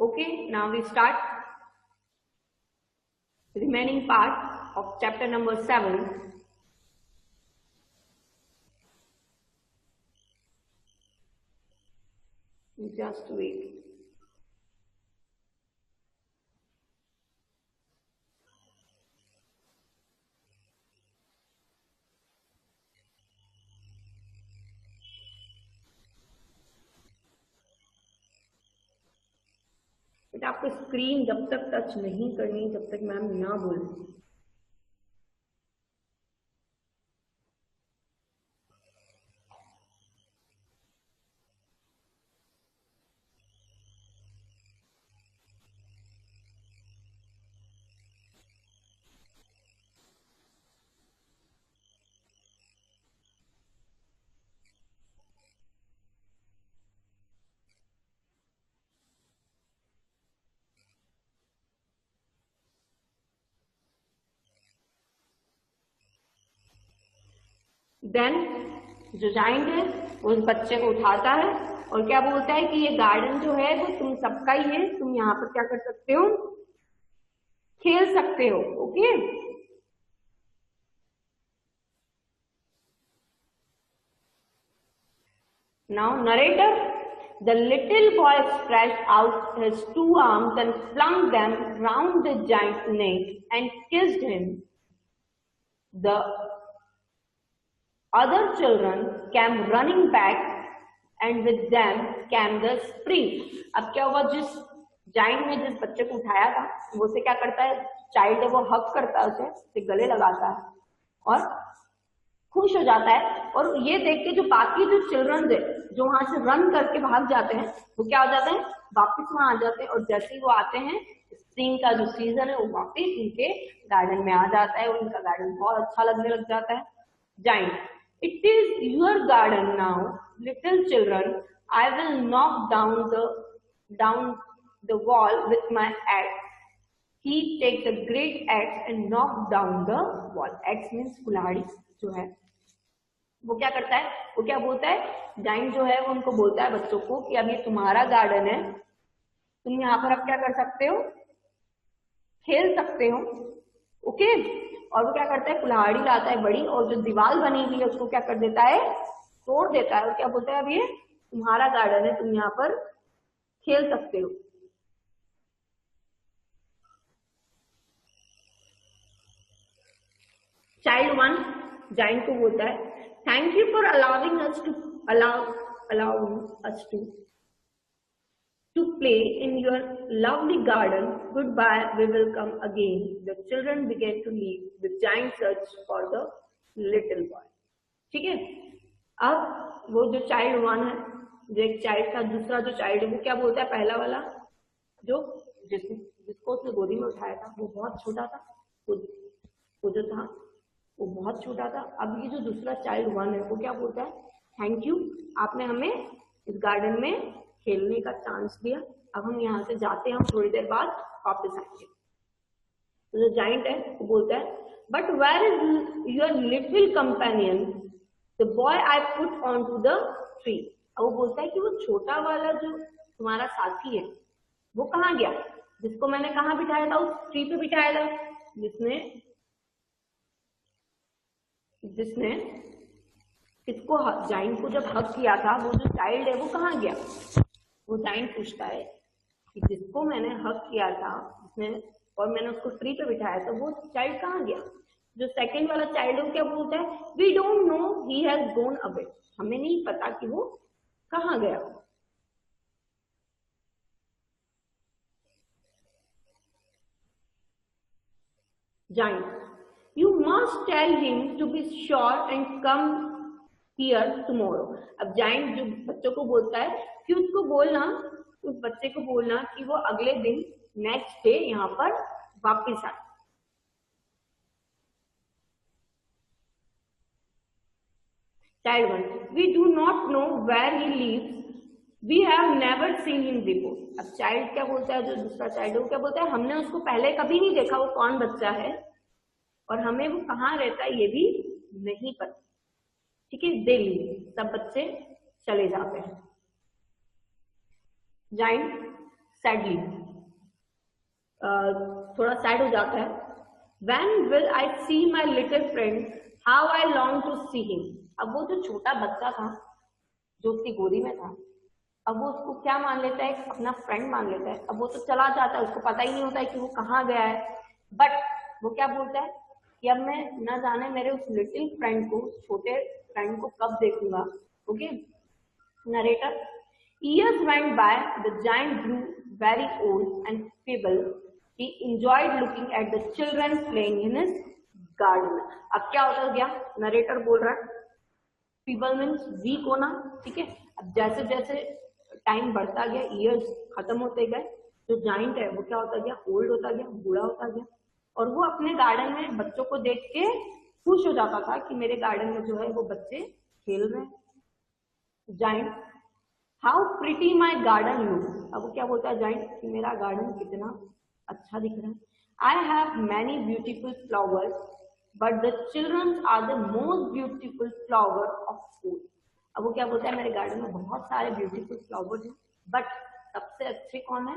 Okay, now we start remaining part of chapter number 7. Just wait. बेटा आपको screen जब तक टच नहीं करनी जब तक मैम ना बोले। देन जो जाइंट है उस बच्चे को उठाता है और क्या बोलता है कि ये गार्डन जो है वो तुम सबका ही है, तुम यहाँ पर क्या कर सकते हो, खेल सकते हो। Okay, now narrator, the little boy stretched out his 2 arms and flung them round the giant's neck and kissed him. The other children came running back and with them came the spring. अब क्या हुआ, जिस giant ने जिस बच्चे को उठाया था वो से क्या करता है, चाइल्ड है वो हक करता है उसे गले लगाता है और खुश हो जाता है। और ये देख के जो बाकी जो चिल्ड्रन थे जो वहां से रन करके भाग जाते हैं वो क्या हो जाते हैं, वापस वहां आ जाते हैं। और जैसे ही वो आते हैं स्प्रिंग का जो सीजन है वो वापस उनके गार्डन में आ जाता है और उनका गार्डन बहुत अच्छा लगने लग जाता है। Giant, it is your garden now little children, I will knock down the wall with my x. He takes a great axe and knocks down the wall. Axe means कुल्हाड़ी जो है वो क्या करता है, वो क्या बोलता है, जाइंट जो है वो उनको बोलता है बच्चों को कि अब ये तुम्हारा गार्डन है, तुम यहाँ पर अब क्या कर सकते हो, खेल सकते हो। ओके, और वो क्या करता है, कुल्हाड़ी लाता है बड़ी और जो दीवार बनी हुई है उसको क्या कर देता है, तोड़ देता है और क्या बोलता है अब ये तुम्हारा गार्डन है, तुम यहाँ पर खेल सकते हो। चाइल्ड 1 जाइंट को बोलता है, thank you for allowing us to play in your lovely garden, good bye, we will come again. The children began to leave, the giant search for the little boy. ठीक है, अब वो जो child 1 है, जो एक चाइल्ड था, दूसरा जो चाइल्ड है वो क्या बोलता है, पहला वाला जो जिसको उसने गोदी में उठाया था वो बहुत छोटा था, वो जो था वो बहुत छोटा था। अब ये जो दूसरा चाइल्ड 1 है वो क्या बोलता है, थैंक यू, आपने हमें इस गार्डन में खेलने का चांस दिया, अब हम यहाँ से जाते हैं, हम थोड़ी देर बाद वापस आएंगे। तो जो जाइंट है वो बोलता है, but where is your little companion, the boy I put on to the tree. अब वो बोलता है कि वो छोटा वाला जो तुम्हारा साथी है वो कहाँ गया, जिसको मैंने कहाँ बिठाया था, उस ट्री पे बिठाया था, जिसने किसको, जाइंट को जब हक किया था, वो जो चाइल्ड है वो कहाँ गया। वो जाइंट पूछता है कि जिसको मैंने हक किया था जिसने और मैंने उसको ट्री पे बिठाया था वो चाइल्ड कहाँ गया। जो सेकंड वाला चाइल्ड है वो क्या बोलता है, we don't know, he has gone away, हमें नहीं पता कि वो कहाँ गया। Giant, you must tell him to be sure and come here tomorrow। अब जाइंट जो बच्चों को बोलता है कि उसको बोलना, उस बच्चे को बोलना कि वो अगले दिन नेक्स्ट डे यहाँ पर वापिस आए। Child 1, we do not know where he lives, we have never seen him before। अब चाइल्ड क्या बोलता है, जो दूसरा चाइल्ड है वो क्या बोलता है, हमने उसको पहले कभी नहीं देखा, वो कौन बच्चा है और हमें वो कहाँ रहता है ये भी नहीं पता। ठीक है, दे लीजिए, सब बच्चे चले जाते हैं। जाइंट सैडली, थोड़ा सैड हो जाता है। When will I see my little friend? How I long to see him. अब वो जो छोटा बच्चा था जो उसकी गोदी में था, अब वो उसको क्या मान लेता है, अपना फ्रेंड मान लेता है। अब वो तो चला जाता है, उसको पता ही नहीं होता है कि वो कहाँ गया है, बट वो क्या बोलता है कि अब मैं न जाने मेरे उस लिटिल फ्रेंड को, छोटे फ्रेंड को कब देखूंगा। Okay, narrator, years went by, the giant grew very old and feeble. He enjoyed looking at the children playing in his garden. अब क्या होता गया, नरेटर बोल रहा है, फीबल मीन्स वीक होना, ठीक है। अब जैसे जैसे टाइम बढ़ता गया, ईयर्स खत्म होते गए, जो जाइंट है वो क्या होता गया, ओल्ड होता गया, बूढ़ा होता गया, और वो अपने गार्डन में बच्चों को देख के खुश हो जाता था कि मेरे गार्डन में जो है वो बच्चे खेल रहे हैं। Giant, how pretty my garden look. अब वो क्या बोलता है जाइंट कि मेरा गार्डन कितना अच्छा दिख रहा है। I have many beautiful flowers but the children are the most beautiful flower of school. अब वो क्या बोलता है, मेरे गार्डन में बहुत सारे ब्यूटीफुल फ्लावर्स हैं, बट सबसे अच्छे कौन है,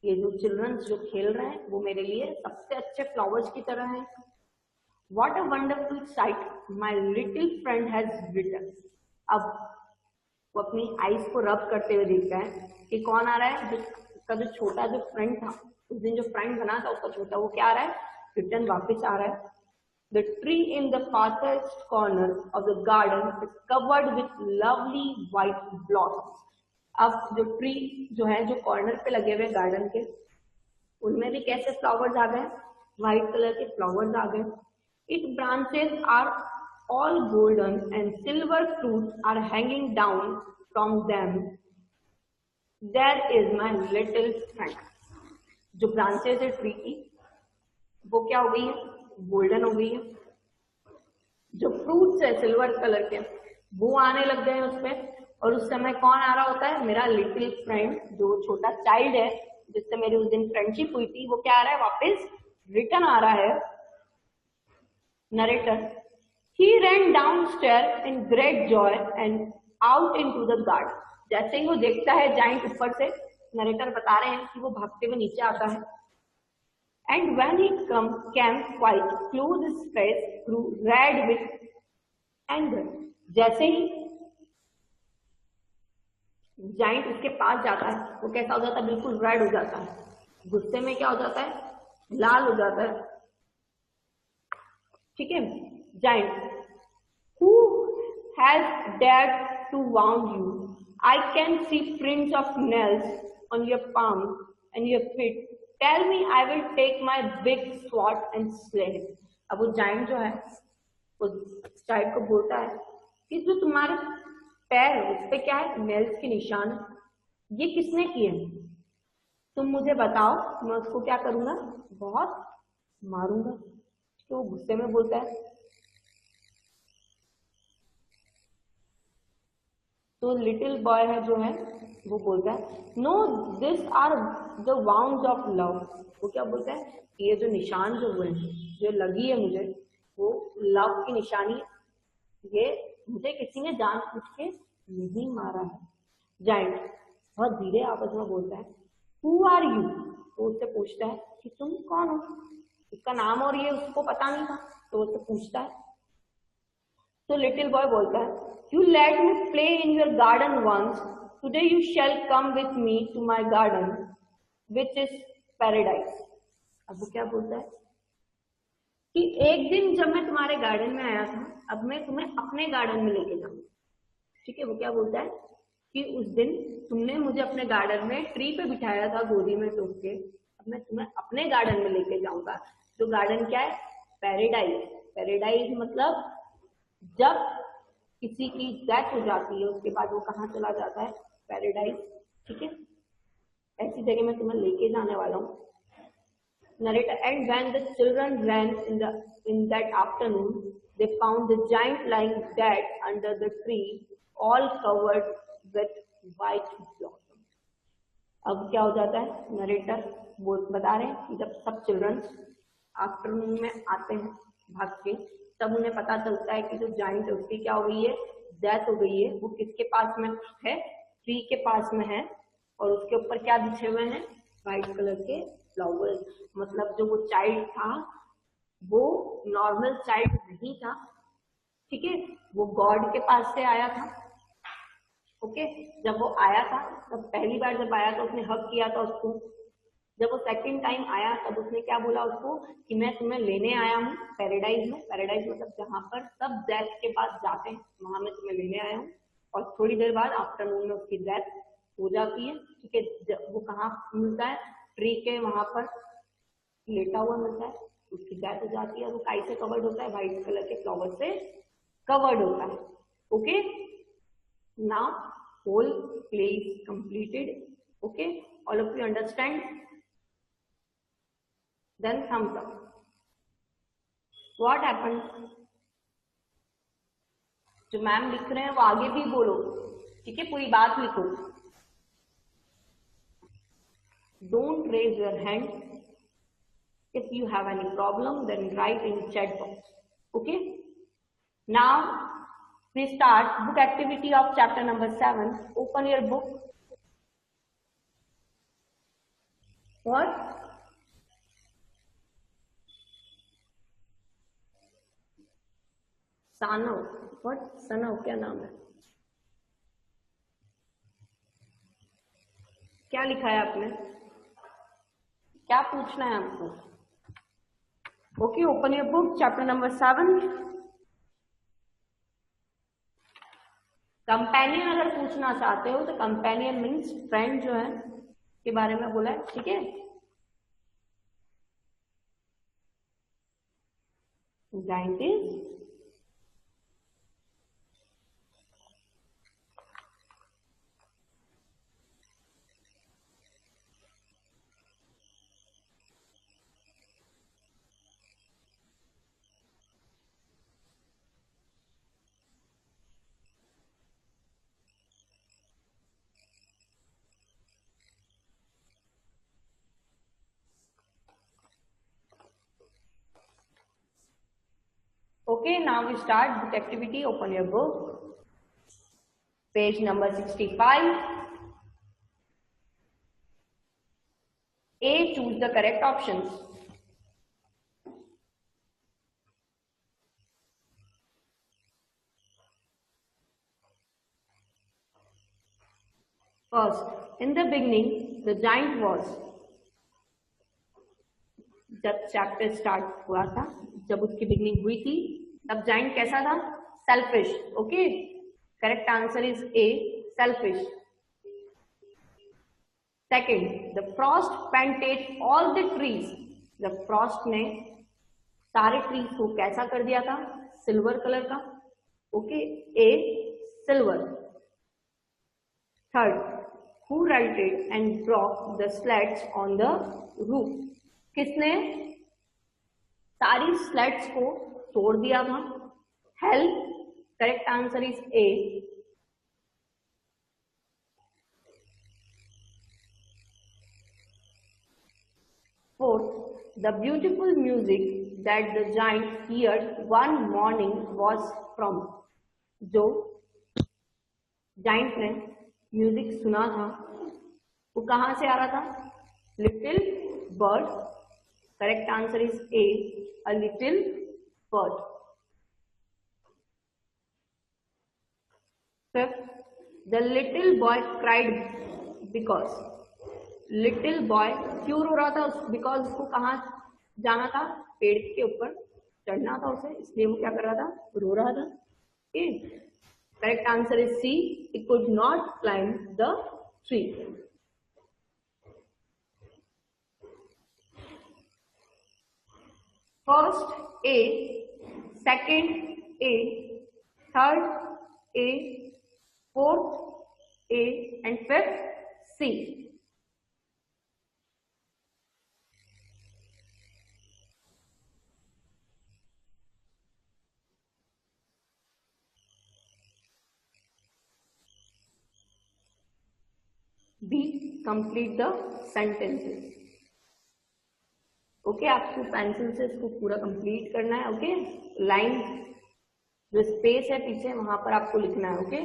ये जो चिल्ड्रन जो खेल रहे हैं वो मेरे लिए सबसे अच्छे फ्लावर्स की तरह हैं। What a wonderful sight my little friend has written. अब वो अपनी आईज को रब करते हुए देखता है कि कौन आ रहा है, उसका जो छोटा जो फ्रेंड था, उस दिन जो फ्रेंड बना था उसका छोटा, वो क्या आ रहा है, रिटर्न वापस आ रहा है। The tree in the farthest corner of the garden is covered with lovely white blossoms. अब जो ट्री जो है जो कॉर्नर पे लगे हुए गार्डन के, उनमें भी कैसे फ्लावर्स आ गए, व्हाइट कलर के फ्लावर्स आ गए। Its branches are all golden and silver fruits are hanging down from them. There is my little friend. जो ब्रांचेस है ट्री की वो क्या हो गई है, गोल्डन हो गई है। जो फ्रूट्स है सिल्वर कलर के वो आने लग गए हैं उस पे, और उस समय कौन आ रहा होता है, मेरा लिटिल फ्रेंड, जो छोटा चाइल्ड है जिससे मेरी उस दिन फ्रेंडशिप हुई थी, वो क्या आ रहा है, वापस रिटर्न आ रहा है। Narrator, he ran downstairs in great joy and out into the garden. जैसे ही वो देखता है जाइंट ऊपर से, नरेटर बता रहे हैं कि वो भागते हुए नीचे आता है। And when he came quite close, his face grew red with anger. जैसे ही जाइंट उसके पास जाता है, वो कैसा हो जाता है, बिल्कुल रेड हो जाता है, गुस्से में क्या हो जाता है, लाल हो जाता है, ठीक है। Giant, who has dared to wound you? I can see prints of nails on your palms and your feet. Tell me, I will take my big sword and slay him. अब वो जाइंट जो है वो child को बोलता है कि जो तुम्हारे पैर है उस पे क्या है, नेल्स के निशान, ये किसने किए, तुम मुझे बताओ, मैं उसको क्या करूंगा, बहुत मारूंगा। तो वो गुस्से में बोलता है। तो लिटिल बॉय है जो है वो बोलता है, no this are the wounds of love. वो क्या बोलता है, ये जो निशान जो हुए हैं, जो लगी है मुझे, वो लव की निशानी है, ये मुझे किसी ने जानबूझ के नहीं मारा है। जाइंट बहुत धीरे आवाज में बोलता है, हु आर यू। तो उससे पूछता है कि तुम कौन हो, उसका नाम और ये उसको पता नहीं था, तो उससे पूछता है। तो लिटिल बॉय बोलता है, you let me play in your garden once, today you shall come with me to my garden which is paradise. अब वो क्या बोलता है कि एक दिन जब मैं तुम्हारे गार्डन में आया था, अब मैं तुम्हें अपने गार्डन में लेके जाऊंगा, ठीक है। वो क्या बोलता है कि उस दिन तुमने मुझे अपने गार्डन में ट्री पे बिठाया था गोदी में टोक के, अब मैं तुम्हें अपने गार्डन में लेके जाऊंगा। जो गार्डन क्या है, पैराडाइज। पैराडाइज मतलब जब किसी की डेथ हो जाती है उसके बाद वो कहाँ चला जाता है, पैराडाइज, ठीक है। ऐसी जगह मैं तुम्हें लेके जाने वाला हूँ। Narrator, and when the children ran in that afternoon, they found the giant lying dead under the tree, all covered with white blossoms. अब क्या हो जाता है, नरेटर वो बता रहे हैं कि जब सब चिल्ड्रन आफ्टरनून में आते हैं भाग के, तब उन्हें पता चलता है कि जो जाइंट है उसकी क्या हो गई है, डेथ हो गई है। वो किसके पास में है, ट्री के पास में है, और उसके ऊपर क्या बिछे हुए हैं, व्हाइट कलर के फ्लावर्स। मतलब जो वो चाइल्ड था वो नॉर्मल चाइल्ड नहीं था, ठीक है, वो गॉड के पास से आया था। ओके, जब वो आया था तब पहली बार जब आया तो उसने हक किया था उसको। जब वो सेकंड टाइम आया तब उसने क्या बोला उसको कि मैं तुम्हें लेने आया हूँ पैराडाइज में। पैराडाइज मतलब जहाँ पर सब डेथ के पास जाते हैं, वहां मैं तुम्हें लेने आया हूँ। और थोड़ी देर बाद आफ्टरनून में उसकी डेथ हो जाती है, ठीक है। वो कहाँ मिलता है, ट्री के वहां पर लेटा हुआ मिलता है, उसकी डेथ हो जाती है। वो काई से कवर्ड होता है, व्हाइट कलर के फ्लावर से कवर्ड होता है। Okay, now whole play is completed. Okay, all of you understand? Then thumbs up. What happened? जो मैम लिख रहे हैं वो आगे भी बोलो, ठीक है, पूरी बात लिखो। Don't raise your hand. If you have any problem, then write in chat box. Okay. Now we start book activity of chapter number 7. Open your book. What? Sanav. What? Sanav क्या नाम है? क्या लिखा है आपने? क्या पूछना है आपको? Okay, open your book, chapter number 7। Companion अगर पूछना चाहते हो तो कंपेनियन मीन्स फ्रेंड जो है के बारे में बोला है, ठीक है। Giant is okay. Now we start book activity. Open your book, page number 65. A, choose the correct options. First, in the beginning, the giant was, जब चैप्टर स्टार्ट हुआ था, जब उसकी बिगनिंग हुई थी, तब जाइंट कैसा था, selfish. Okay, correct answer is a, selfish. Second, the Frost painted all the trees, the Frost ने सारे ट्रीज को कैसा कर दिया था, सिल्वर कलर का। Okay, A, silver. Third, who righted and broke the slates on the roof, किसने सारी स्लेट्स को तोड़ दिया था, help. Correct answer is a. Fourth, the beautiful music that the giant heard one morning was from, जो giant ने music सुना था वो कहां से आ रहा था, little bird. Correct answer is A, a little bird. Fifth, the little boy cried because, little boy क्यों रो रहा था, because उसको कहाँ जाना था, पेड़ के ऊपर चढ़ना था उसे, इसलिए वो क्या कर रहा था, रो रहा था। Okay. Correct answer is C, he could not climb the tree. First A, second A, third A, fourth A, and fifth C. B, complete the sentences. Okay, आपको पेंसिल से इसको पूरा कंप्लीट करना है। ओके, लाइन जो space है पीछे वहां पर आपको लिखना है। Okay,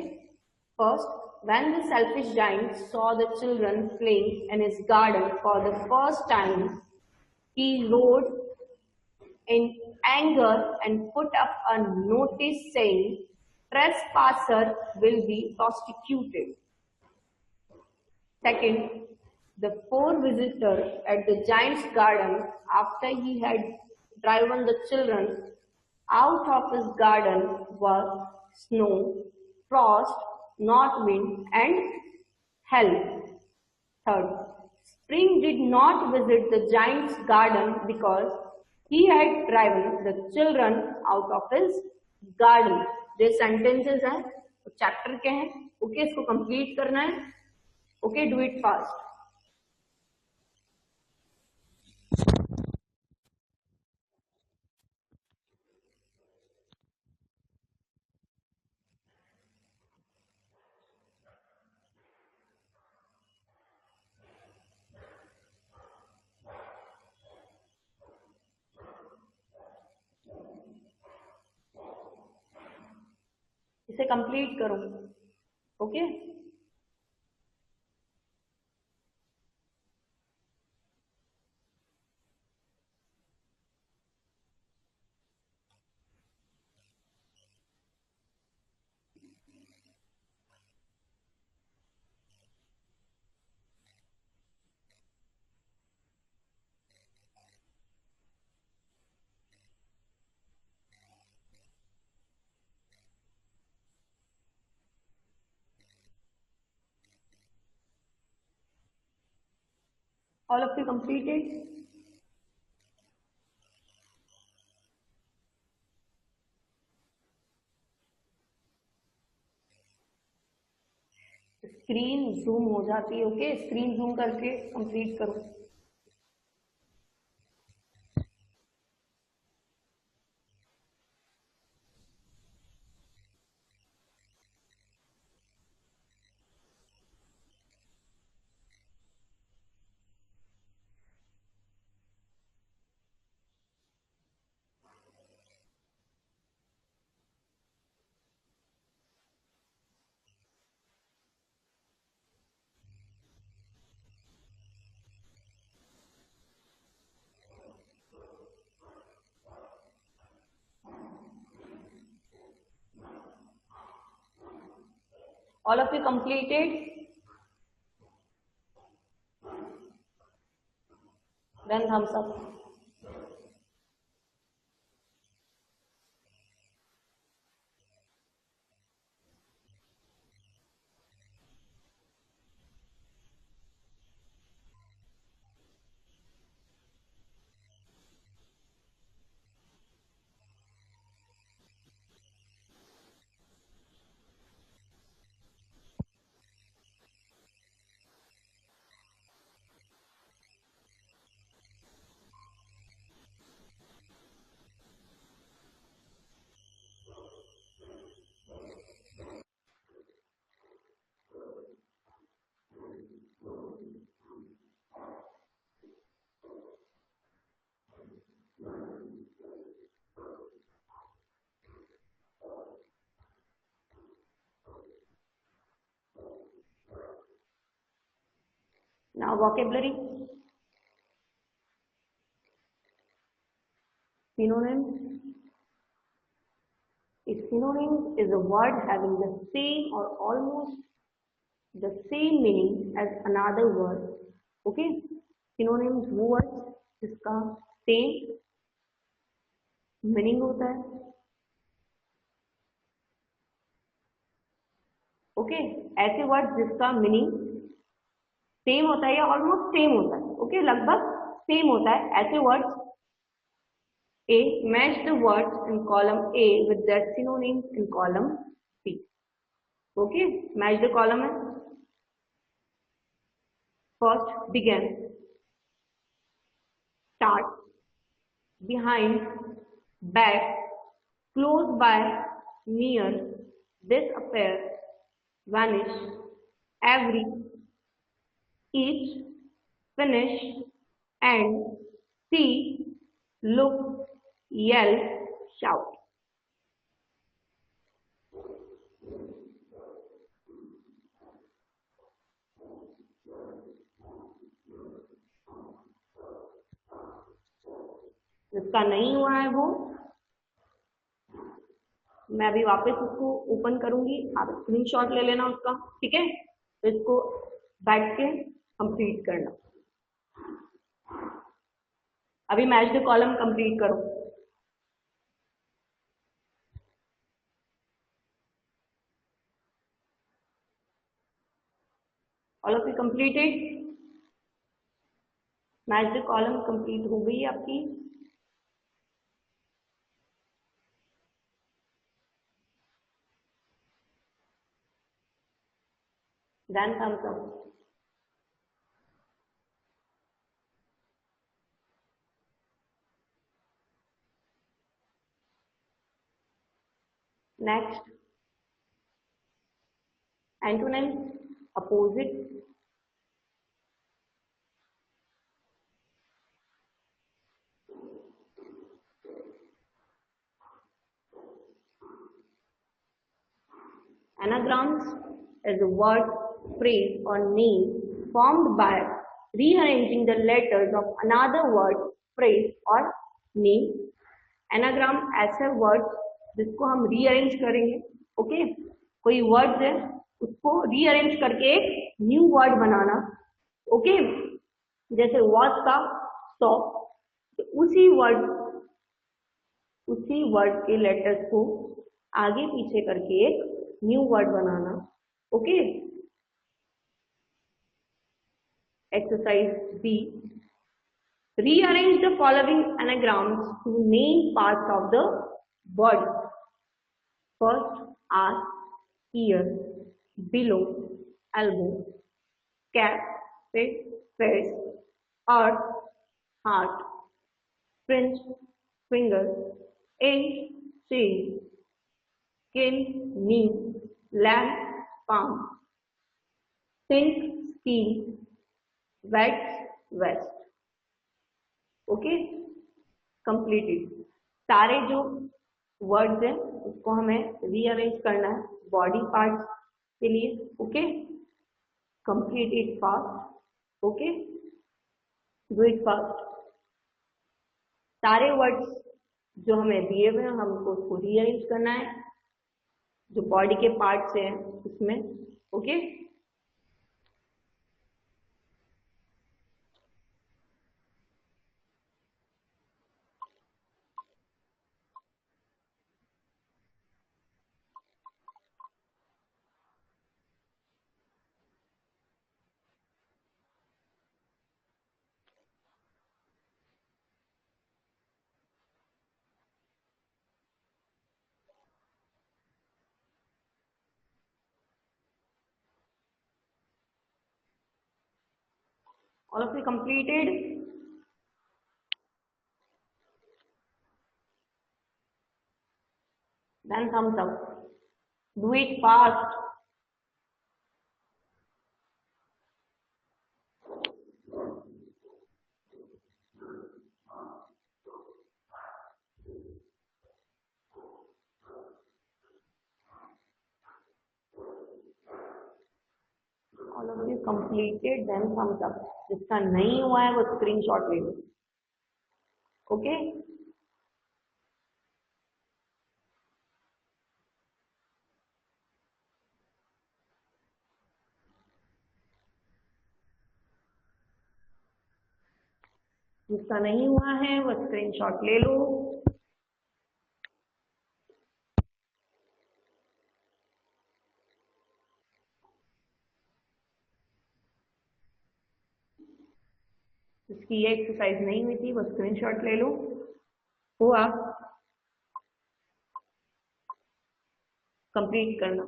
first, When the selfish giant saw the children playing in his garden for the first time, he roared in anger and put up a notice saying, "Trespasser will be prosecuted." Second, the poor visitor at the giant's garden, after he had driven the children out of his garden, was snow, frost, north wind, and hail. Third, spring did not visit the giant's garden because he had driven the children out of his garden. ये sentences हैं, chapter के हैं, okay, इसको complete करना है, okay, do it fast. इसे complete करो, okay. All of you completed? Screen zoom हो जाती है, ओके, स्क्रीन जूम करके कंप्लीट करो. All of you completed? Then thumbs up. Now vocabulary. Synonyms. A synonym is a word having the same or almost the same meaning as another word. Okay? Synonyms वो words जिसका same meaning होता है. Okay, ऐसे word जिसका meaning same होता है या almost same होता है, ओके, लगभग सेम होता है, ऐसे words. A, match the words in column A with their synonyms in column B. Okay, match the column है. First, begin, start, behind, back, close by, near, disappear, vanish, every, each, finish, end, see, look, yell, shout. जिसका नहीं हुआ है वो, मैं अभी वापस उसको ओपन करूंगी, आप स्क्रीनशॉट ले लेना उसका, ठीक है। तो इसको बैठ के कंप्लीट करना। अभी मैच द कॉलम कंप्लीट करो। All of you completed? Match the column complete हो गई आपकी? Then thumbs up. Next, antonyms, opposite. Anagrams is a word, phrase, or name formed by rearranging the letters of another word, phrase, or name. Anagram ऐसे word जिसको हम rearrange करेंगे, okay. कोई word है उसको रीअरेंज करके एक न्यू वर्ड बनाना, ओके। जैसे वॉच का सॉ, तो उसी वर्ड के लेटर्स को आगे पीछे करके एक न्यू वर्ड बनाना, okay. Exercise B, rearrange the following anagrams to name parts of the body. First, arm, ear, below, elbow, cap, face, earth, heart, fringe, finger, inch, chin, skin, knee, lamb, palm, sink, skin, wet, vest, okay. Completed. सारे जो words हैं उसको हमें rearrange करना है body parts के लिए, okay. Complete it fast, okay, do it fast. सारे वर्ड्स जो हमें दिए हुए हैं हमको उसको रीअरेंज करना है जो बॉडी के पार्ट्स हैं उसमें, okay. All of you completed? Then thumbs up. Do it fast. All of you completed, then thumbs up. जिसका नहीं हुआ है वो स्क्रीनशॉट ले लो, ओके। जिसका नहीं हुआ है वो स्क्रीनशॉट ले लो। जिसकी ये एक्सरसाइज नहीं हुई थी वो स्क्रीनशॉट ले लो। हुआ? कंप्लीट करना।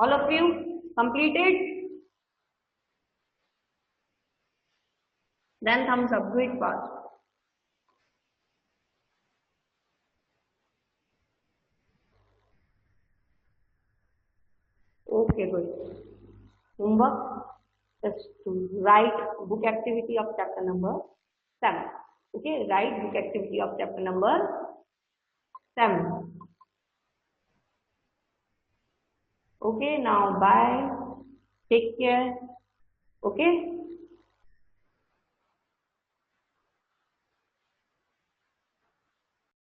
All of you completed? Then thumbs up. Do it fast. Okay, good. Homework. just to write book activity of chapter number 7. Okay, write book activity of chapter number 7. Okay, now bye. Take care. Okay.